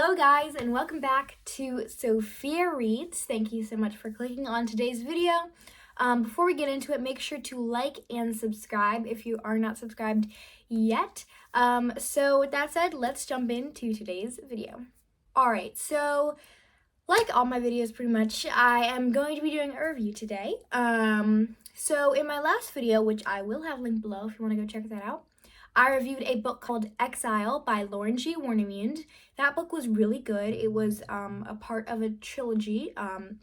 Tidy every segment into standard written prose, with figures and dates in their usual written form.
Hello guys, and welcome back to Sophia Reads. Thank you so much for clicking on today's video. Before we get into it, make sure to like and subscribe if you are not subscribed yet. So with that said, let's jump into today's video. Alright, so like all my videos pretty much, I am going to be doing a review today. So in my last video, which I will have linked below if you want to go check that out, I reviewed a book called Exile by Loren G. Warnemuende. That book was really good. It was a part of a trilogy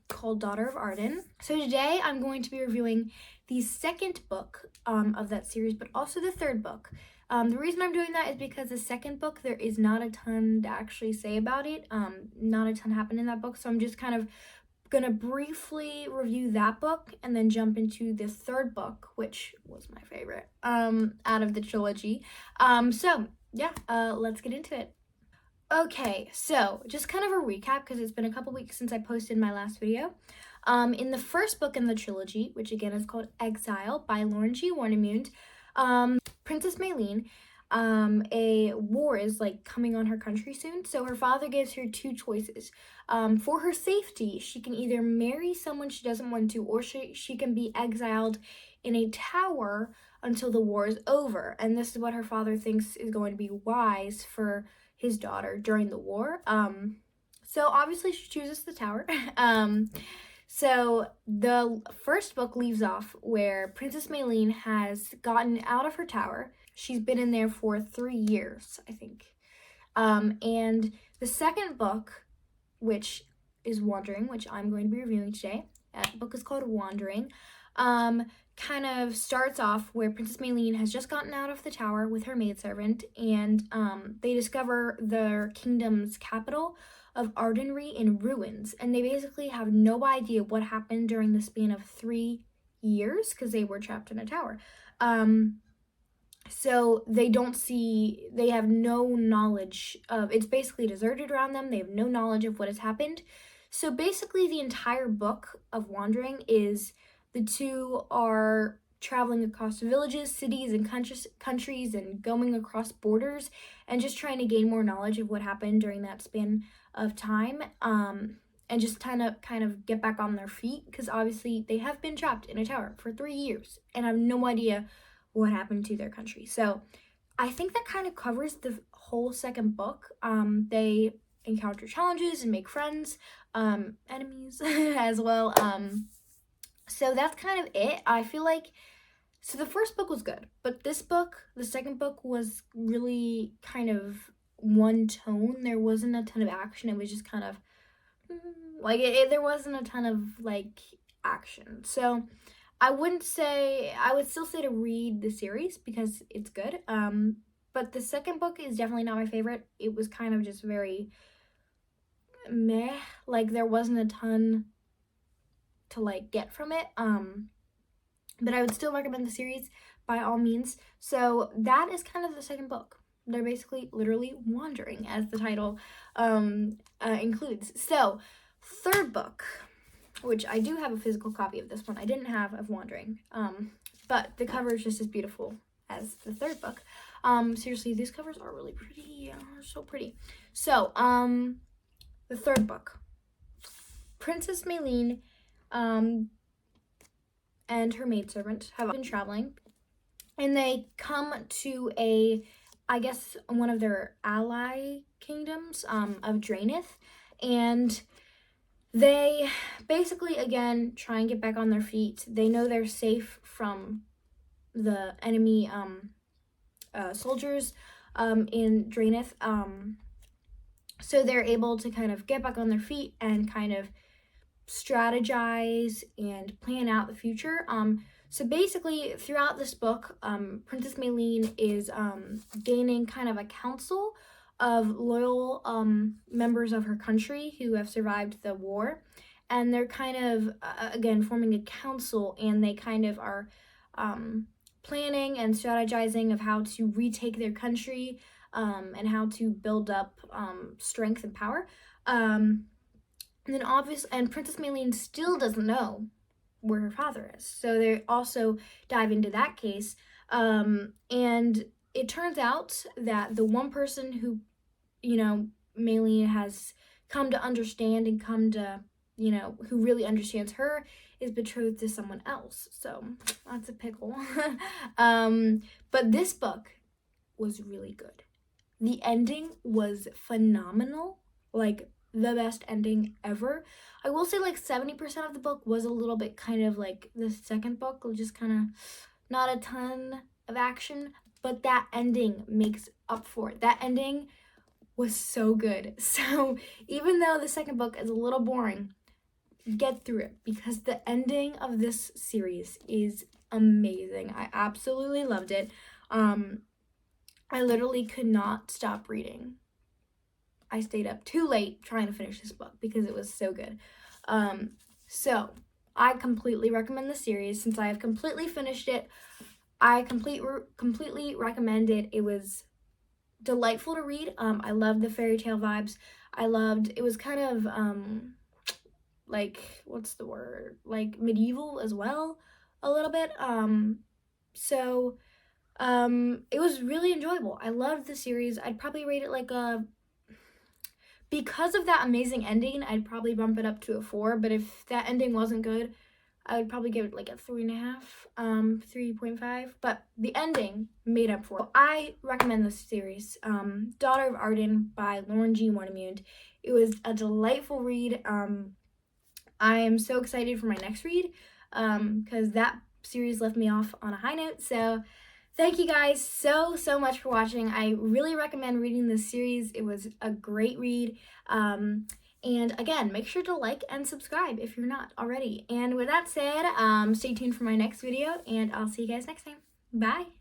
called Daughter of Arden. So today I'm going to be reviewing the second book of that series, but also the third book. The reason I'm doing that is because the second book, there is not a ton to actually say about it. Not a ton happened in that book, so I'm just kind of gonna briefly review that book and then jump into the third book, which was my favorite out of the trilogy. So yeah, let's get into it. Okay, so just kind of a recap because it's been a couple weeks since I posted my last video. In the first book in the trilogy, which again is called Exile by Loren G. Warnemuende, Princess Maylene, a war is coming on her country soon, so her father gives her two choices. For her safety, she can either marry someone she doesn't want to, or she can be exiled in a tower until the war is over. And this is what her father thinks is going to be wise for his daughter during the war. So obviously she chooses the tower. So the first book leaves off where Princess Maylene has gotten out of her tower. She's been in there for 3 years, I think. And the second book, which is Warndering, which I'm going to be reviewing today, that book is called Warndering, kind of starts off where Princess Maylene has just gotten out of the tower with her maidservant, and they discover their kingdom's capital of Ardenry in ruins, and they basically have no idea what happened during the span of 3 years because they were trapped in a tower. So they have no knowledge of, it's basically deserted around them. They have no knowledge of what has happened. So basically the entire book of Warndering is the two are traveling across villages, cities, and countries and going across borders and just trying to gain more knowledge of what happened during that span of time, and just kind of get back on their feet, because obviously they have been trapped in a tower for 3 years and have no idea what happened to their country. So I think that kind of covers the whole second book. They encounter challenges and make friends, enemies as well. So that's kind of it. I feel like, so the first book was good, but this book, the second book, was really kind of one tone. There wasn't a ton of action. It was just kind of there wasn't a ton of action. So I would still say to read the series because it's good. But the second book is definitely not my favorite. It was kind of just very meh. There wasn't a ton to get from it. But I would still recommend the series by all means. So that is kind of the second book. They're basically literally wandering, as the title includes. So third book, which I do have a physical copy of this one. I didn't have of Warndering, but the cover is just as beautiful as the third book. Seriously, these covers are really pretty. They're so pretty. So, the third book, Princess Maylene, and her maidservant have been traveling, and they come to I guess one of their ally kingdoms of Draenith, and they basically, again, try and get back on their feet. They know they're safe from the enemy soldiers in Draenith. So they're able to kind of get back on their feet and kind of strategize and plan out the future. So basically, throughout this book, Princess Maylene is gaining kind of a council of loyal members of her country who have survived the war, and they're kind of again forming a council, and they kind of are planning and strategizing of how to retake their country, and how to build up strength and power. And Princess Maylene still doesn't know where her father is, so they also dive into that case, and it turns out that the one person who Maylene has come to understand and come to, you know, who really understands her, is betrothed to someone else. So that's a pickle. But this book was really good. The ending was phenomenal, like the best ending ever. I will say like 70% of the book was a little bit kind of like the second book, just kind of not a ton of action, but that ending makes up for it. That ending was so good. So even though the second book is a little boring, get through it because the ending of this series is amazing. I absolutely loved it. I literally could not stop reading. I stayed up too late trying to finish this book because it was so good. So I completely recommend the series. Since I have completely finished it, I completely recommend it. It was delightful to read. I loved the fairy tale vibes. It was kind of like, what's the word? Like medieval as well, a little bit. It was really enjoyable. I loved the series. I'd probably rate it like because of that amazing ending, I'd probably bump it up to a 4. But if that ending wasn't good, I would probably give it like a 3.5, 3.5. But the ending made up for it. I recommend this series, Daughter of Arden by Loren G. Warnemuende. It was a delightful read. I am so excited for my next read because that series left me off on a high note. So thank you guys so much for watching. I really recommend reading this series. It was a great read. And again, make sure to like and subscribe if you're not already. And with that said, stay tuned for my next video, and I'll see you guys next time. Bye!